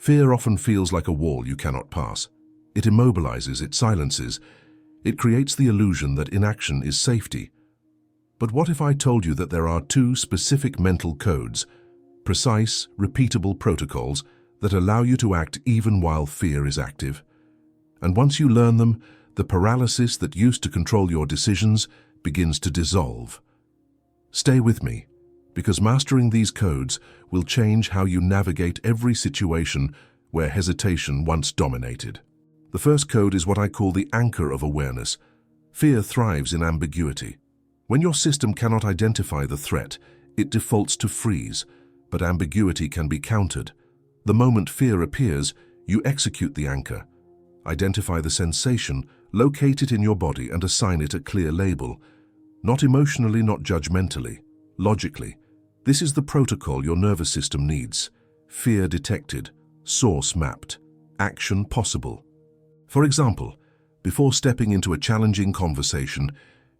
Fear often feels like a wall you cannot pass. It immobilizes, it silences. It creates the illusion that inaction is safety. But what if I told you that there are two specific mental codes, precise, repeatable protocols that allow you to act even while fear is active? And once you learn them, the paralysis that used to control your decisions begins to dissolve. Stay with me, because mastering these codes will change how you navigate every situation where hesitation once dominated. The first code is what I call the anchor of awareness. Fear thrives in ambiguity. When your system cannot identify the threat, it defaults to freeze, but ambiguity can be countered. The moment fear appears, you execute the anchor. Identify the sensation, locate it in your body and assign it a clear label. Not emotionally, not judgmentally, logically. This is the protocol your nervous system needs. Fear detected, source mapped, action possible. For example, before stepping into a challenging conversation,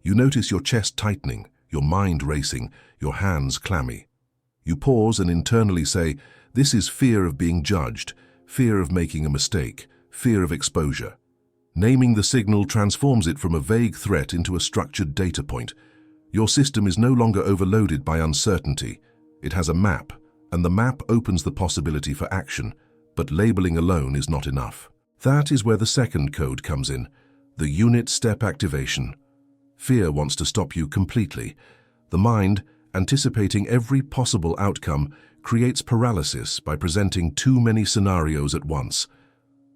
you notice your chest tightening, your mind racing, your hands clammy. You pause and internally say, this is fear of being judged, fear of making a mistake, fear of exposure. Naming the signal transforms it from a vague threat into a structured data point. Your system is no longer overloaded by uncertainty. It has a map, and the map opens the possibility for action, but labeling alone is not enough. That is where the second code comes in, the unit step activation. Fear wants to stop you completely. The mind, anticipating every possible outcome, creates paralysis by presenting too many scenarios at once.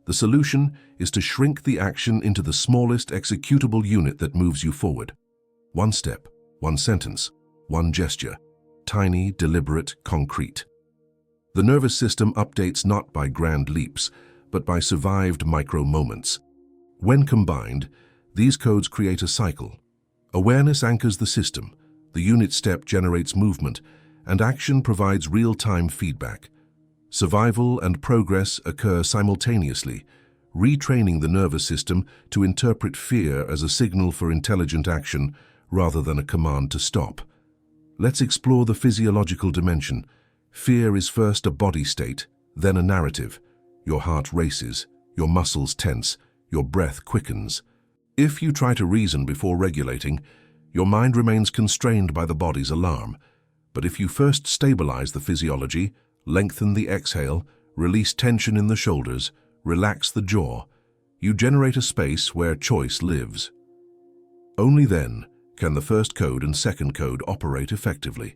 The solution is to shrink the action into the smallest executable unit that moves you forward. One step, one sentence, one gesture. Tiny, deliberate, concrete. The nervous system updates not by grand leaps, but by survived micro-moments. When combined, these codes create a cycle. Awareness anchors the system, the unit step generates movement, and action provides real-time feedback. Survival and progress occur simultaneously, retraining the nervous system to interpret fear as a signal for intelligent action rather than a command to stop. Let's explore the physiological dimension. Fear is first a body state, then a narrative. Your heart races, your muscles tense, your breath quickens. If you try to reason before regulating, your mind remains constrained by the body's alarm. But if you first stabilize the physiology, lengthen the exhale, release tension in the shoulders, relax the jaw, you generate a space where choice lives. Only then can the first code and second code operate effectively.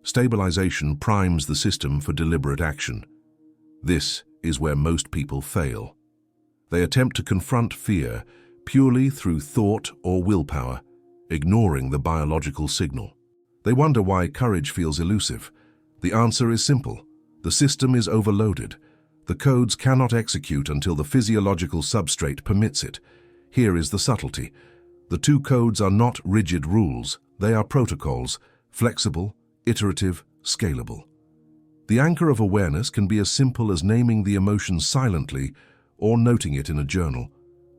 Stabilization primes the system for deliberate action. This is where most people fail. They attempt to confront fear purely through thought or willpower, ignoring the biological signal. They wonder why courage feels elusive. The answer is simple. The system is overloaded. The codes cannot execute until the physiological substrate permits it. Here is the subtlety. The two codes are not rigid rules. They are protocols, flexible, iterative, scalable. The anchor of awareness can be as simple as naming the emotion silently or noting it in a journal.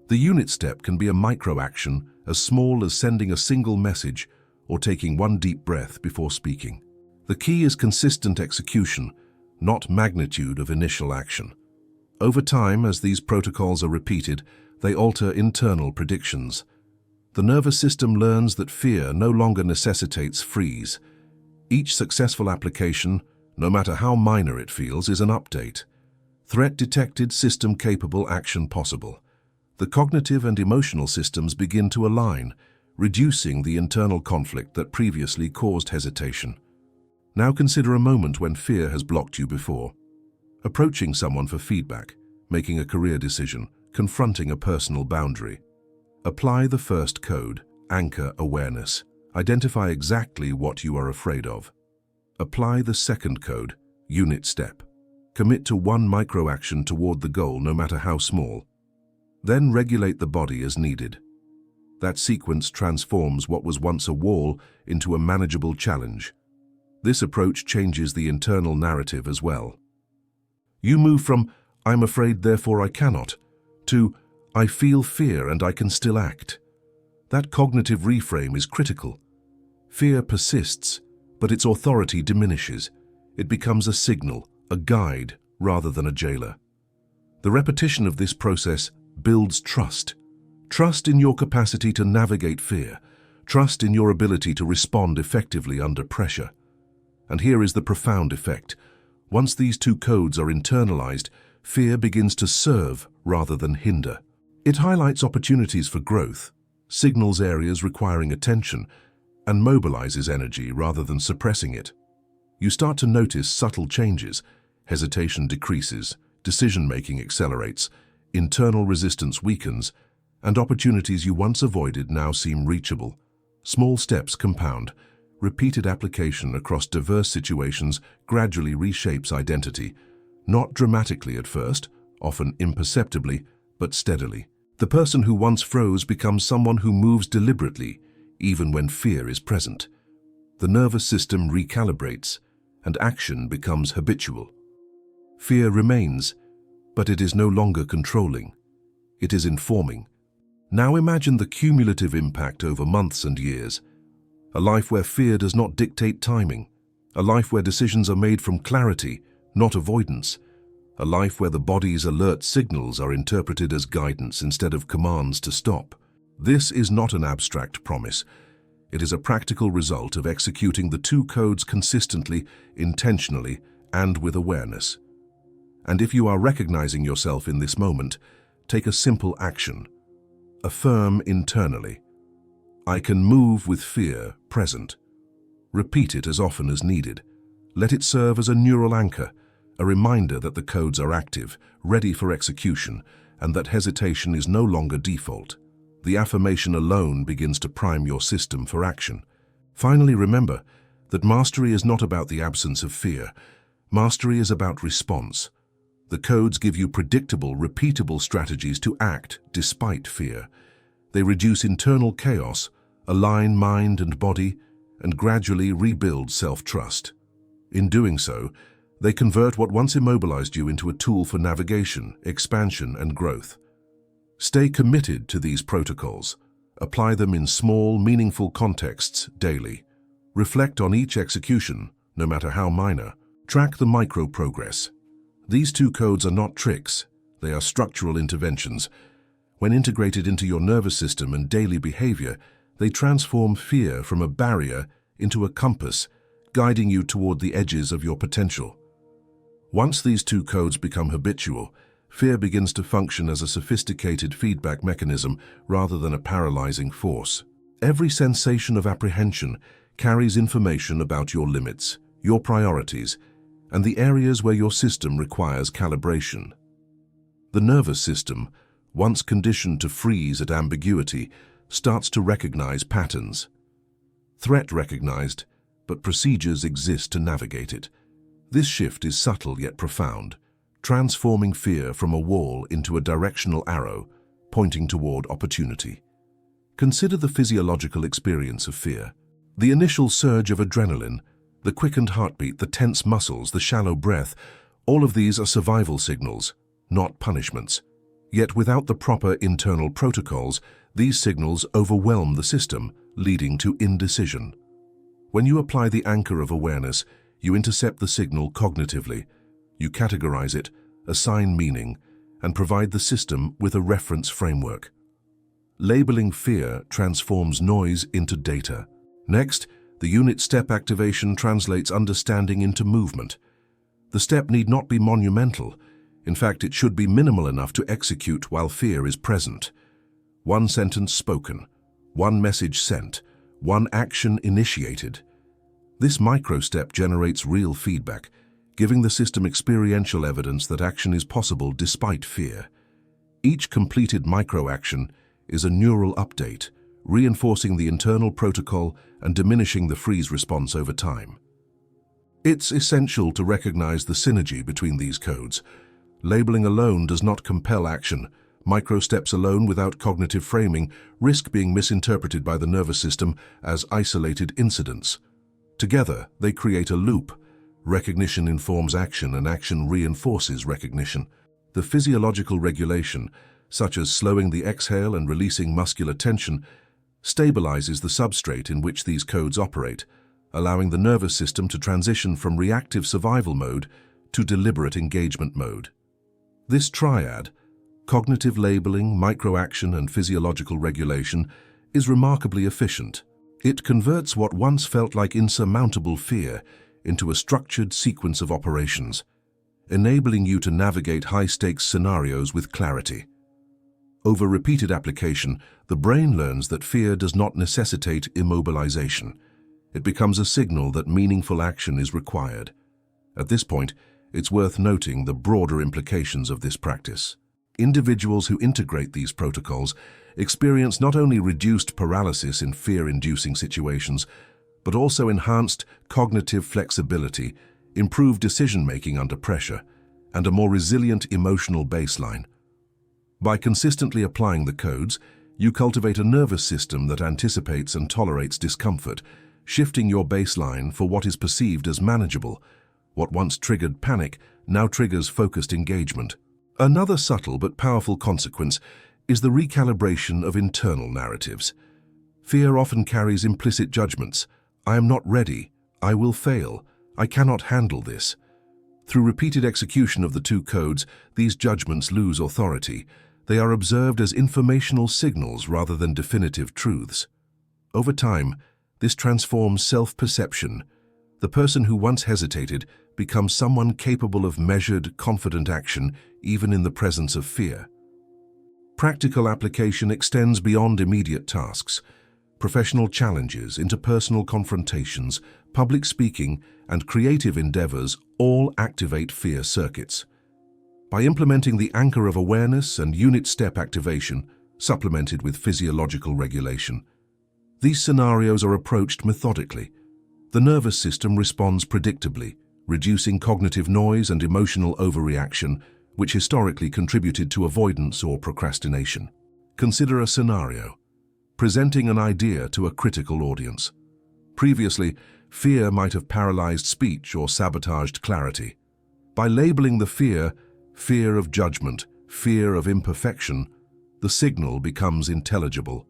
The unit step can be a micro-action as small as sending a single message or taking one deep breath before speaking. The key is consistent execution, not magnitude of initial action. Over time, as these protocols are repeated, they alter internal predictions. The nervous system learns that fear no longer necessitates freeze. Each successful application, no matter how minor it feels, is an update. Threat detected, system capable, action possible. The cognitive and emotional systems begin to align, reducing the internal conflict that previously caused hesitation. Now consider a moment when fear has blocked you before. Approaching someone for feedback, making a career decision, confronting a personal boundary. Apply the first code, anchor awareness. Identify exactly what you are afraid of. Apply the second code, unit step. Commit to one micro-action toward the goal, no matter how small. Then regulate the body as needed. That sequence transforms what was once a wall into a manageable challenge. This approach changes the internal narrative as well. You move from, "I'm afraid, therefore I cannot," to, "I feel fear and I can still act." That cognitive reframe is critical. Fear persists, but its authority diminishes. It becomes a signal, a guide, rather than a jailer. The repetition of this process builds trust. Trust in your capacity to navigate fear. Trust in your ability to respond effectively under pressure. And here is the profound effect. Once these two codes are internalized, fear begins to serve rather than hinder. It highlights opportunities for growth, signals areas requiring attention, and mobilizes energy rather than suppressing it. You start to notice subtle changes. Hesitation decreases, decision-making accelerates, internal resistance weakens, and opportunities you once avoided now seem reachable. Small steps compound. Repeated application across diverse situations gradually reshapes identity, not dramatically at first, often imperceptibly, but steadily. The person who once froze becomes someone who moves deliberately, even when fear is present. The nervous system recalibrates, and action becomes habitual. Fear remains, but it is no longer controlling. It is informing. Now imagine the cumulative impact over months and years. A life where fear does not dictate timing. A life where decisions are made from clarity, not avoidance. A life where the body's alert signals are interpreted as guidance instead of commands to stop. This is not an abstract promise. It is a practical result of executing the two codes consistently, intentionally, and with awareness. And if you are recognizing yourself in this moment, take a simple action. Affirm internally, I can move with fear present. Repeat it as often as needed. Let it serve as a neural anchor, a reminder that the codes are active, ready for execution, and that hesitation is no longer default. The affirmation alone begins to prime your system for action. Finally, remember that mastery is not about the absence of fear. Mastery is about response. The codes give you predictable, repeatable strategies to act despite fear. They reduce internal chaos, align mind and body, and gradually rebuild self-trust. In doing so, they convert what once immobilized you into a tool for navigation, expansion, and growth. Stay committed to these protocols. Apply them in small, meaningful contexts daily. Reflect on each execution, no matter how minor. Track the micro-progress. These two codes are not tricks. They are structural interventions. When integrated into your nervous system and daily behavior, they transform fear from a barrier into a compass, guiding you toward the edges of your potential. Once these two codes become habitual, fear begins to function as a sophisticated feedback mechanism rather than a paralyzing force. Every sensation of apprehension carries information about your limits, your priorities, and the areas where your system requires calibration. The nervous system, once conditioned to freeze at ambiguity, starts to recognize patterns. Threat recognized, but procedures exist to navigate it. This shift is subtle yet profound, transforming fear from a wall into a directional arrow, pointing toward opportunity. Consider the physiological experience of fear. The initial surge of adrenaline, the quickened heartbeat, the tense muscles, the shallow breath, all of these are survival signals, not punishments. Yet without the proper internal protocols, these signals overwhelm the system, leading to indecision. When you apply the anchor of awareness, you intercept the signal cognitively. You categorize it, assign meaning, and provide the system with a reference framework. Labeling fear transforms noise into data. Next, the unit step activation translates understanding into movement. The step need not be monumental. In fact, it should be minimal enough to execute while fear is present. One sentence spoken, one message sent, one action initiated. This micro-step generates real feedback, giving the system experiential evidence that action is possible despite fear. Each completed micro-action is a neural update, reinforcing the internal protocol and diminishing the freeze response over time. It's essential to recognize the synergy between these codes. Labeling alone does not compel action. Micro-steps alone without cognitive framing risk being misinterpreted by the nervous system as isolated incidents. Together, they create a loop. Recognition informs action and action reinforces recognition. The physiological regulation, such as slowing the exhale and releasing muscular tension, stabilizes the substrate in which these codes operate, allowing the nervous system to transition from reactive survival mode to deliberate engagement mode. This triad, cognitive labeling, microaction, and physiological regulation, is remarkably efficient. It converts what once felt like insurmountable fear into a structured sequence of operations, enabling you to navigate high-stakes scenarios with clarity. Over repeated application, the brain learns that fear does not necessitate immobilization. It becomes a signal that meaningful action is required. At this point, it's worth noting the broader implications of this practice. Individuals who integrate these protocols experience not only reduced paralysis in fear-inducing situations, but also enhanced cognitive flexibility, improved decision-making under pressure, and a more resilient emotional baseline. By consistently applying the codes, you cultivate a nervous system that anticipates and tolerates discomfort, shifting your baseline for what is perceived as manageable. What once triggered panic now triggers focused engagement. Another subtle but powerful consequence is the recalibration of internal narratives. Fear often carries implicit judgments. I am not ready. I will fail. I cannot handle this. Through repeated execution of the two codes, these judgments lose authority. They are observed as informational signals rather than definitive truths. Over time, this transforms self-perception. The person who once hesitated becomes someone capable of measured, confident action, even in the presence of fear. Practical application extends beyond immediate tasks. Professional challenges, interpersonal confrontations, public speaking, and creative endeavors all activate fear circuits. By implementing the anchor of awareness and unit step activation, supplemented with physiological regulation, these scenarios are approached methodically. The nervous system responds predictably, reducing cognitive noise and emotional overreaction, which historically contributed to avoidance or procrastination. Consider a scenario: presenting an idea to a critical audience. Previously, fear might have paralyzed speech or sabotaged clarity. By labeling the fear of judgment, fear of imperfection, the signal becomes intelligible.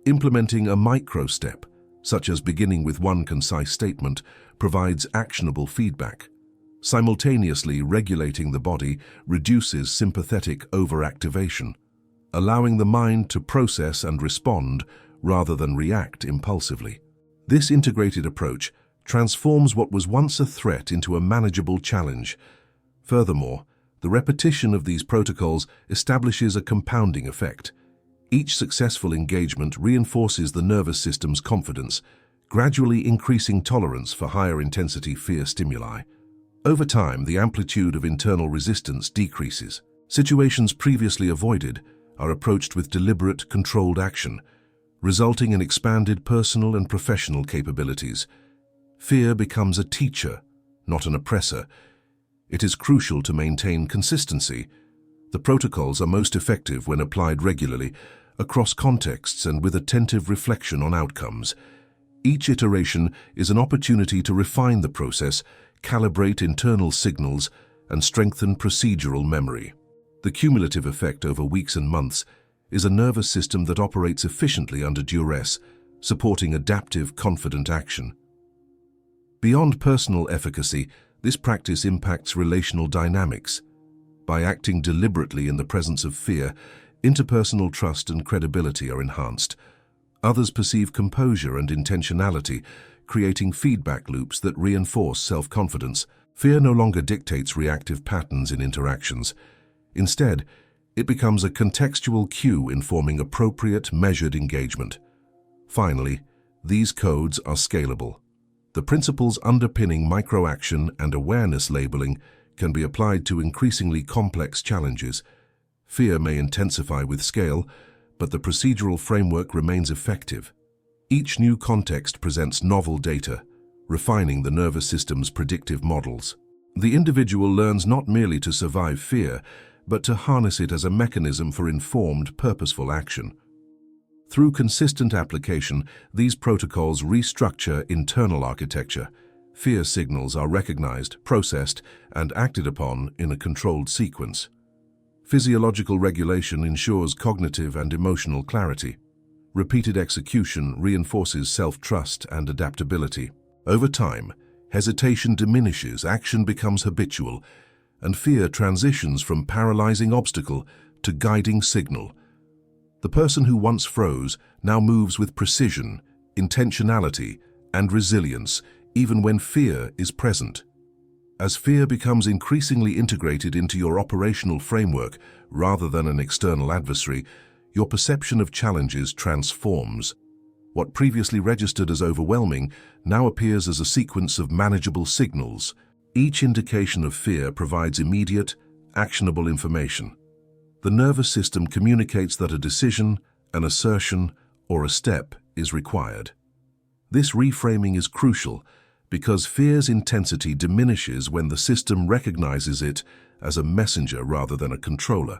Implementing a micro-step, such as beginning with one concise statement, provides actionable feedback. Simultaneously regulating the body reduces sympathetic overactivation, allowing the mind to process and respond rather than react impulsively. This integrated approach transforms what was once a threat into a manageable challenge. Furthermore, the repetition of these protocols establishes a compounding effect. Each successful engagement reinforces the nervous system's confidence, gradually increasing tolerance for higher intensity fear stimuli. Over time, the amplitude of internal resistance decreases. Situations previously avoided are approached with deliberate, controlled action, resulting in expanded personal and professional capabilities. Fear becomes a teacher, not an oppressor. It is crucial to maintain consistency. The protocols are most effective when applied regularly, across contexts and with attentive reflection on outcomes. Each iteration is an opportunity to refine the process, calibrate internal signals, and strengthen procedural memory. The cumulative effect over weeks and months is a nervous system that operates efficiently under duress, supporting adaptive, confident action. Beyond personal efficacy, this practice impacts relational dynamics. By acting deliberately in the presence of fear, interpersonal trust and credibility are enhanced. Others perceive composure and intentionality, creating feedback loops that reinforce self-confidence. Fear no longer dictates reactive patterns in interactions. Instead, it becomes a contextual cue informing appropriate, measured engagement. Finally, these codes are scalable. The principles underpinning microaction and awareness labeling can be applied to increasingly complex challenges. Fear may intensify with scale, but the procedural framework remains effective. Each new context presents novel data, refining the nervous system's predictive models. The individual learns not merely to survive fear, but to harness it as a mechanism for informed, purposeful action. Through consistent application, these protocols restructure internal architecture. Fear signals are recognized, processed, and acted upon in a controlled sequence. Physiological regulation ensures cognitive and emotional clarity. Repeated execution reinforces self-trust and adaptability. Over time, hesitation diminishes, action becomes habitual, and fear transitions from paralyzing obstacle to guiding signal. The person who once froze now moves with precision, intentionality, and resilience, even when fear is present. As fear becomes increasingly integrated into your operational framework rather than an external adversary, your perception of challenges transforms. What previously registered as overwhelming now appears as a sequence of manageable signals. Each indication of fear provides immediate, actionable information. The nervous system communicates that a decision, an assertion, or a step is required. This reframing is crucial because fear's intensity diminishes when the system recognizes it as a messenger rather than a controller.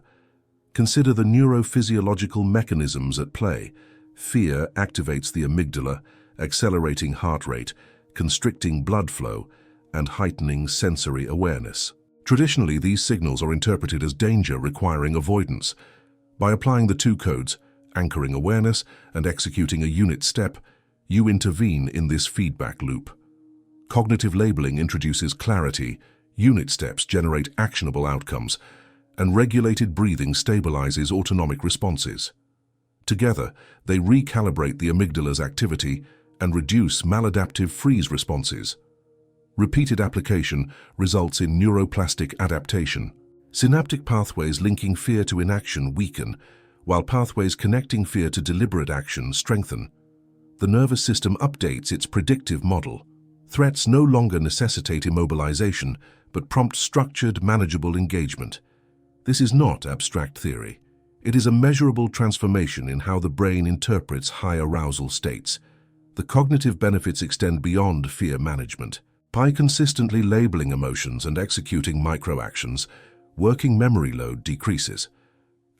Consider the neurophysiological mechanisms at play. Fear activates the amygdala, accelerating heart rate, constricting blood flow, and heightening sensory awareness. Traditionally, these signals are interpreted as danger requiring avoidance. By applying the two codes, anchoring awareness and executing a unit step, you intervene in this feedback loop. Cognitive labeling introduces clarity, unit steps generate actionable outcomes, and regulated breathing stabilizes autonomic responses. Together, they recalibrate the amygdala's activity and reduce maladaptive freeze responses. Repeated application results in neuroplastic adaptation. Synaptic pathways linking fear to inaction weaken, while pathways connecting fear to deliberate action strengthen. The nervous system updates its predictive model. Threats no longer necessitate immobilization, but prompt structured, manageable engagement. This is not abstract theory. It is a measurable transformation in how the brain interprets high arousal states. The cognitive benefits extend beyond fear management. By consistently labeling emotions and executing microactions, working memory load decreases.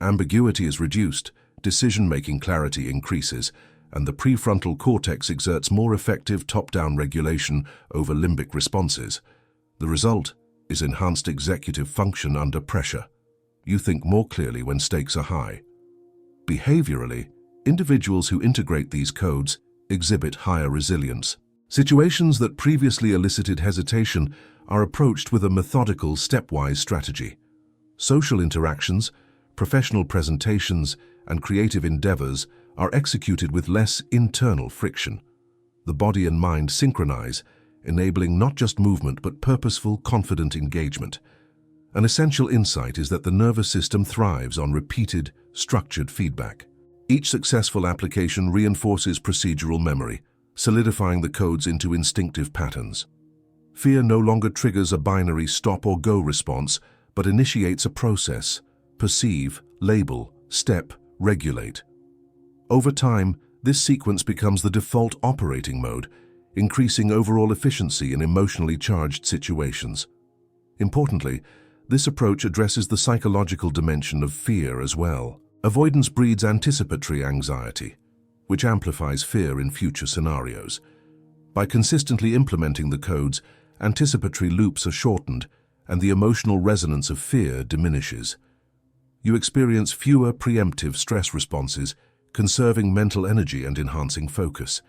Ambiguity is reduced, decision-making clarity increases, and the prefrontal cortex exerts more effective top-down regulation over limbic responses. The result is enhanced executive function under pressure. You think more clearly when stakes are high. Behaviorally, individuals who integrate these codes exhibit higher resilience. Situations that previously elicited hesitation are approached with a methodical, stepwise strategy. Social interactions, professional presentations, and creative endeavors are executed with less internal friction. The body and mind synchronize, enabling not just movement but purposeful, confident engagement. An essential insight is that the nervous system thrives on repeated, structured feedback. Each successful application reinforces procedural memory, solidifying the codes into instinctive patterns. Fear no longer triggers a binary stop or go response, but initiates a process: perceive, label, step, regulate. Over time, this sequence becomes the default operating mode, increasing overall efficiency in emotionally charged situations. Importantly, this approach addresses the psychological dimension of fear as well. Avoidance breeds anticipatory anxiety, which amplifies fear in future scenarios. By consistently implementing the codes, anticipatory loops are shortened and the emotional resonance of fear diminishes. You experience fewer preemptive stress responses, conserving mental energy and enhancing focus.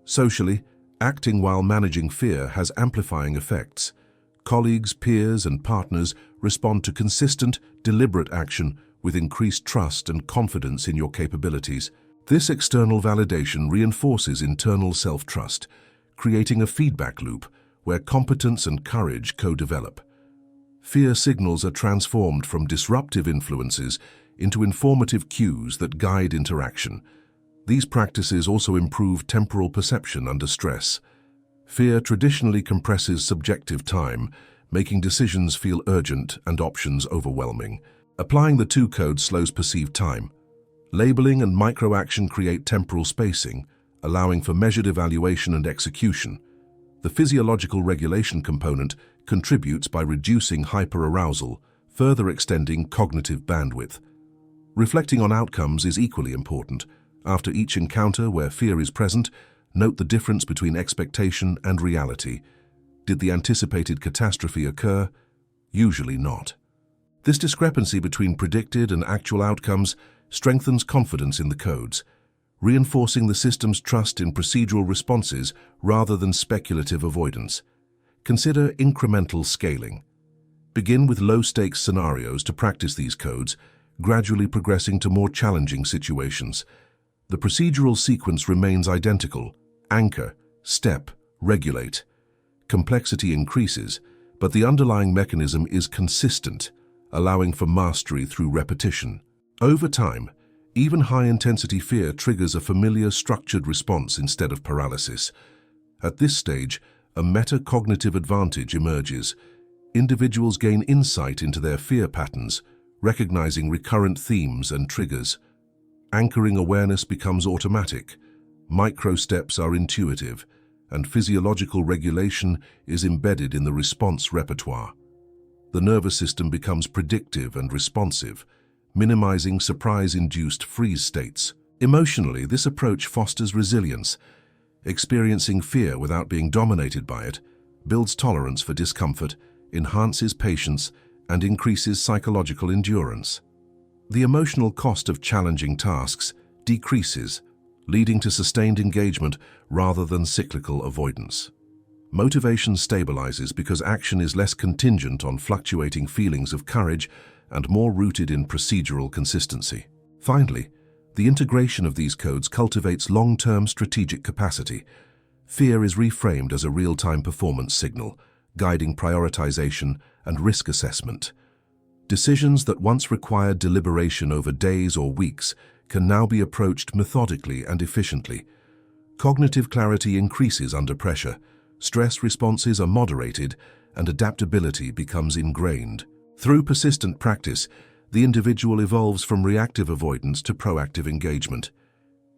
Socially, acting while managing fear has amplifying effects. Colleagues, peers, and partners respond to consistent, deliberate action with increased trust and confidence in your capabilities. This external validation reinforces internal self-trust, creating a feedback loop where competence and courage co-develop. Fear signals are transformed from disruptive influences into informative cues that guide interaction. These practices also improve temporal perception under stress. Fear traditionally compresses subjective time, making decisions feel urgent and options overwhelming. Applying the two codes slows perceived time. Labeling and microaction create temporal spacing, allowing for measured evaluation and execution. The physiological regulation component contributes by reducing hyperarousal, further extending cognitive bandwidth. Reflecting on outcomes is equally important. After each encounter where fear is present, note the difference between expectation and reality. Did the anticipated catastrophe occur? Usually not. This discrepancy between predicted and actual outcomes strengthens confidence in the codes, reinforcing the system's trust in procedural responses rather than speculative avoidance. Consider incremental scaling. Begin with low-stakes scenarios to practice these codes, gradually progressing to more challenging situations. The procedural sequence remains identical: anchor, step, regulate. Complexity increases, but the underlying mechanism is consistent, allowing for mastery through repetition. Over time, even high-intensity fear triggers a familiar structured response instead of paralysis. At this stage, a metacognitive advantage emerges. Individuals gain insight into their fear patterns, recognizing recurrent themes and triggers. Anchoring awareness becomes automatic, micro-steps are intuitive, and physiological regulation is embedded in the response repertoire. The nervous system becomes predictive and responsive, minimizing surprise-induced freeze states. Emotionally, this approach fosters resilience. Experiencing fear without being dominated by it builds tolerance for discomfort, enhances patience, and increases psychological endurance. The emotional cost of challenging tasks decreases, leading to sustained engagement rather than cyclical avoidance. Motivation stabilizes because action is less contingent on fluctuating feelings of courage and more rooted in procedural consistency. Finally, the integration of these codes cultivates long-term strategic capacity. Fear is reframed as a real-time performance signal, guiding prioritization and risk assessment. Decisions that once required deliberation over days or weeks can now be approached methodically and efficiently. Cognitive clarity increases under pressure, stress responses are moderated, and adaptability becomes ingrained. Through persistent practice, the individual evolves from reactive avoidance to proactive engagement.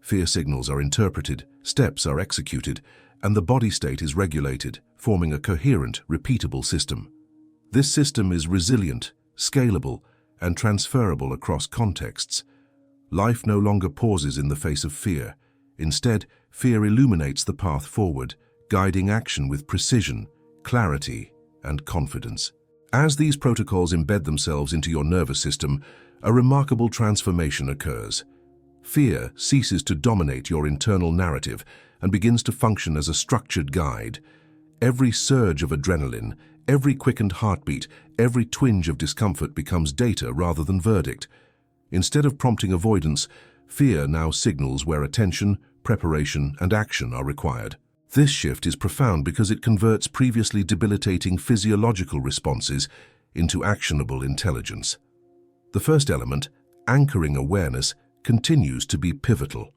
Fear signals are interpreted, steps are executed, and the body state is regulated, forming a coherent, repeatable system. This system is resilient, scalable, and transferable across contexts. Life no longer pauses in the face of fear. Instead, fear illuminates the path forward, guiding action with precision, clarity, and confidence. As these protocols embed themselves into your nervous system, a remarkable transformation occurs. Fear ceases to dominate your internal narrative and begins to function as a structured guide. Every surge of adrenaline, every quickened heartbeat, every twinge of discomfort becomes data rather than verdict. Instead of prompting avoidance, fear now signals where attention, preparation, and action are required. This shift is profound because it converts previously debilitating physiological responses into actionable intelligence. The first element, anchoring awareness, continues to be pivotal.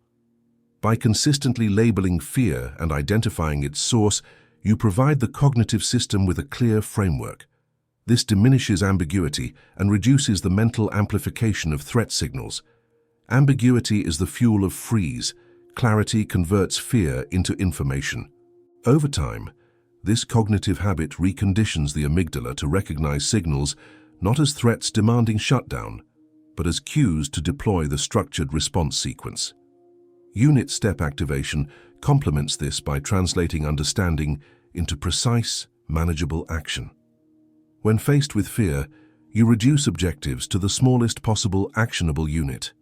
By consistently labeling fear and identifying its source, you provide the cognitive system with a clear framework. This diminishes ambiguity and reduces the mental amplification of threat signals. Ambiguity is the fuel of freeze. Clarity converts fear into information. Over time, this cognitive habit reconditions the amygdala to recognize signals not as threats demanding shutdown, but as cues to deploy the structured response sequence. Unit step activation complements this by translating understanding into precise, manageable action. When faced with fear, you reduce objectives to the smallest possible actionable unit.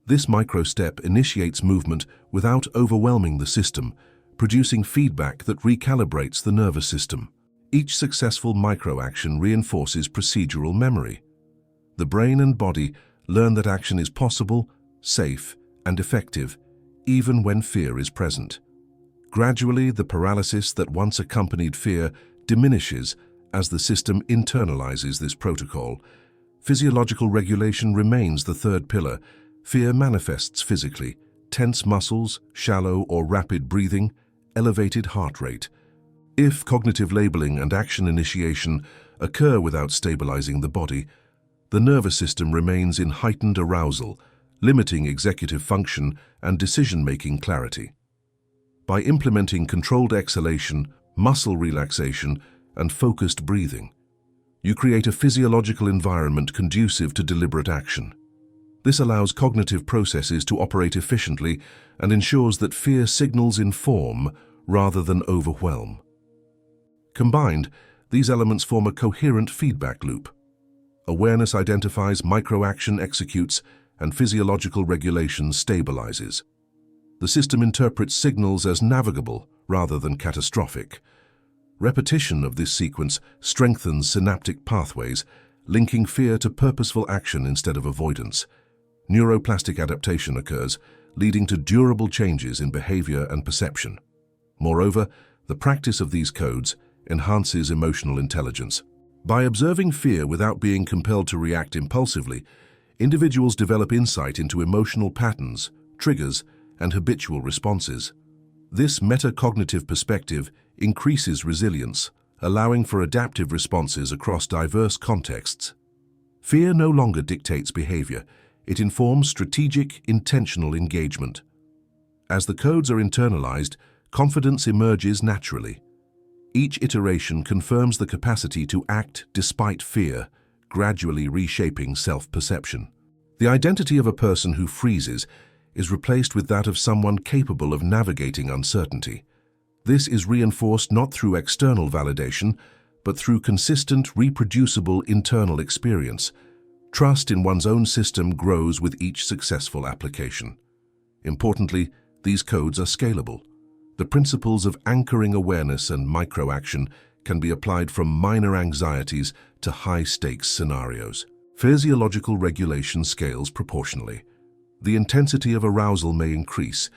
This micro-step initiates movement without overwhelming the system, producing feedback that recalibrates the nervous system. Each successful micro-action reinforces procedural memory. The brain and body learn that action is possible, safe, and effective, even when fear is present. Gradually, the paralysis that once accompanied fear diminishes as the system internalizes this protocol. Physiological regulation remains the third pillar. Fear manifests physically: tense muscles, shallow or rapid breathing, elevated heart rate. If cognitive labeling and action initiation occur without stabilizing the body, the nervous system remains in heightened arousal, limiting executive function and decision-making clarity. By implementing controlled exhalation, muscle relaxation, and focused breathing, you create a physiological environment conducive to deliberate action. This allows cognitive processes to operate efficiently and ensures that fear signals inform rather than overwhelm. Combined, these elements form a coherent feedback loop. Awareness identifies, micro-action executes, and physiological regulation stabilizes. The system interprets signals as navigable rather than catastrophic. Repetition of this sequence strengthens synaptic pathways, linking fear to purposeful action instead of avoidance. Neuroplastic adaptation occurs, leading to durable changes in behavior and perception. Moreover, the practice of these codes enhances emotional intelligence. By observing fear without being compelled to react impulsively, individuals develop insight into emotional patterns, triggers, and habitual responses. This metacognitive perspective increases resilience, allowing for adaptive responses across diverse contexts. Fear no longer dictates behavior, it informs strategic, intentional engagement. As the codes are internalized, confidence emerges naturally. Each iteration confirms the capacity to act despite fear, gradually reshaping self-perception. The identity of a person who freezes is replaced with that of someone capable of navigating uncertainty. This is reinforced not through external validation, but through consistent, reproducible internal experience. Trust in one's own system grows with each successful application. Importantly, these codes are scalable. The principles of anchoring awareness and micro-action can be applied from minor anxieties to high-stakes scenarios. Physiological regulation scales proportionally. The intensity of arousal may increase,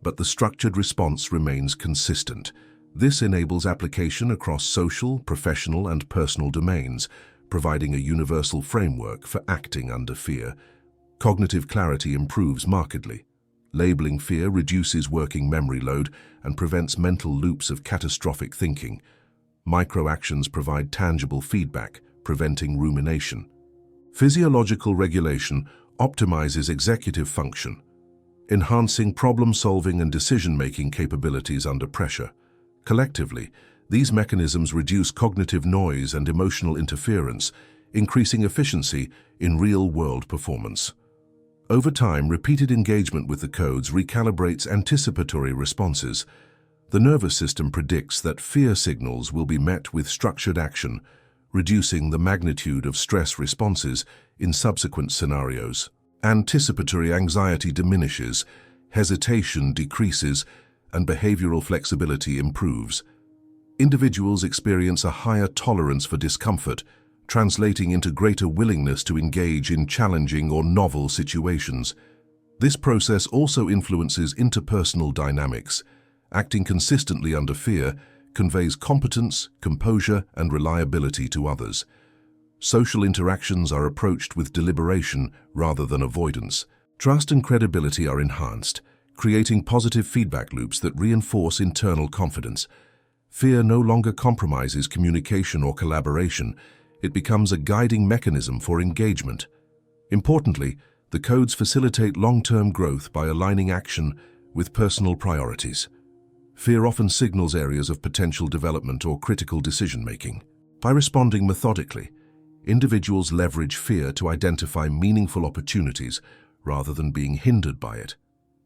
but the structured response remains consistent. This enables application across social, professional, and personal domains, providing a universal framework for acting under fear. Cognitive clarity improves markedly. Labeling fear reduces working memory load and prevents mental loops of catastrophic thinking. Micro-actions provide tangible feedback, preventing rumination. Physiological regulation optimizes executive function, enhancing problem-solving and decision-making capabilities under pressure. Collectively, these mechanisms reduce cognitive noise and emotional interference, increasing efficiency in real-world performance. Over time, repeated engagement with the codes recalibrates anticipatory responses. The nervous system predicts that fear signals will be met with structured action, reducing the magnitude of stress responses in subsequent scenarios. Anticipatory anxiety diminishes, hesitation decreases, and behavioral flexibility improves. Individuals experience a higher tolerance for discomfort, translating into greater willingness to engage in challenging or novel situations. This process also influences interpersonal dynamics. Acting consistently under fear conveys competence, composure, and reliability to others. Social interactions are approached with deliberation rather than avoidance. Trust and credibility are enhanced, creating positive feedback loops that reinforce internal confidence. Fear no longer compromises communication or collaboration. It becomes a guiding mechanism for engagement. Importantly, the codes facilitate long-term growth by aligning action with personal priorities. Fear often signals areas of potential development or critical decision-making. By responding methodically, individuals leverage fear to identify meaningful opportunities rather than being hindered by it.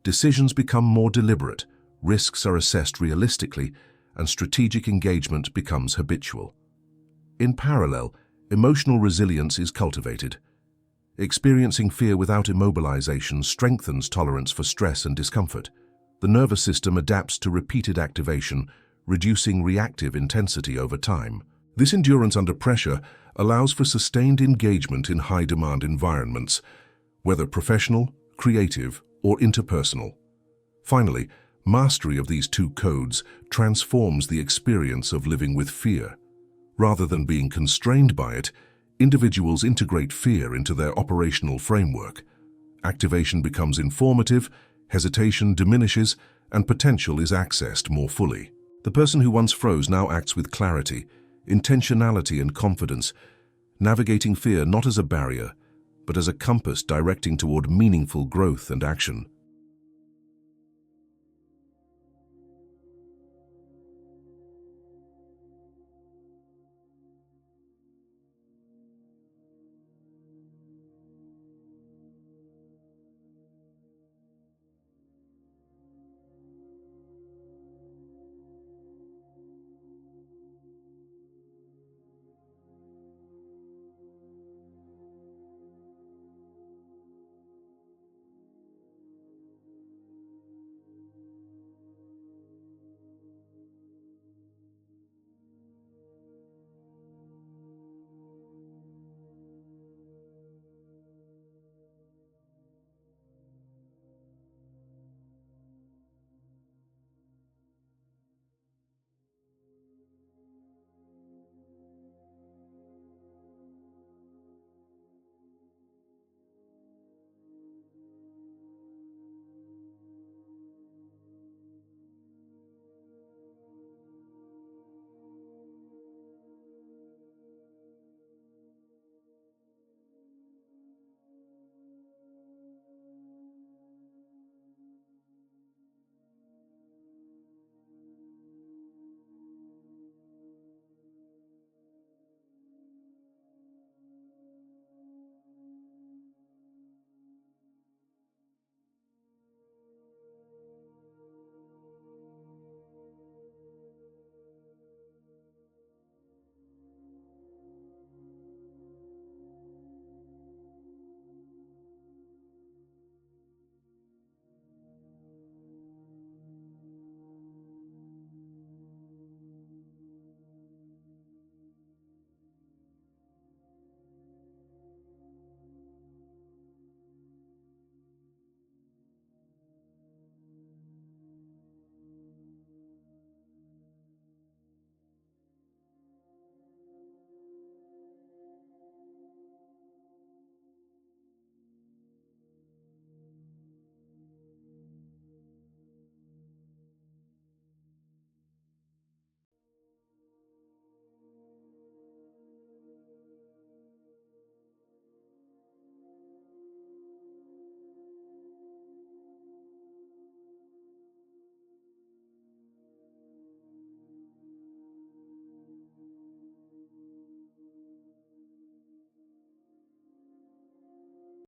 Decisions become more deliberate, risks are assessed realistically, and strategic engagement becomes habitual. In parallel, emotional resilience is cultivated. Experiencing fear without immobilization strengthens tolerance for stress and discomfort. The nervous system adapts to repeated activation, reducing reactive intensity over time. This endurance under pressure allows for sustained engagement in high-demand environments, whether professional, creative, or interpersonal. Finally, mastery of these two codes transforms the experience of living with fear. Rather than being constrained by it, individuals integrate fear into their operational framework. Activation becomes informative, hesitation diminishes, and potential is accessed more fully. The person who once froze now acts with clarity, intentionality, and confidence, navigating fear not as a barrier, but as a compass directing toward meaningful growth and action.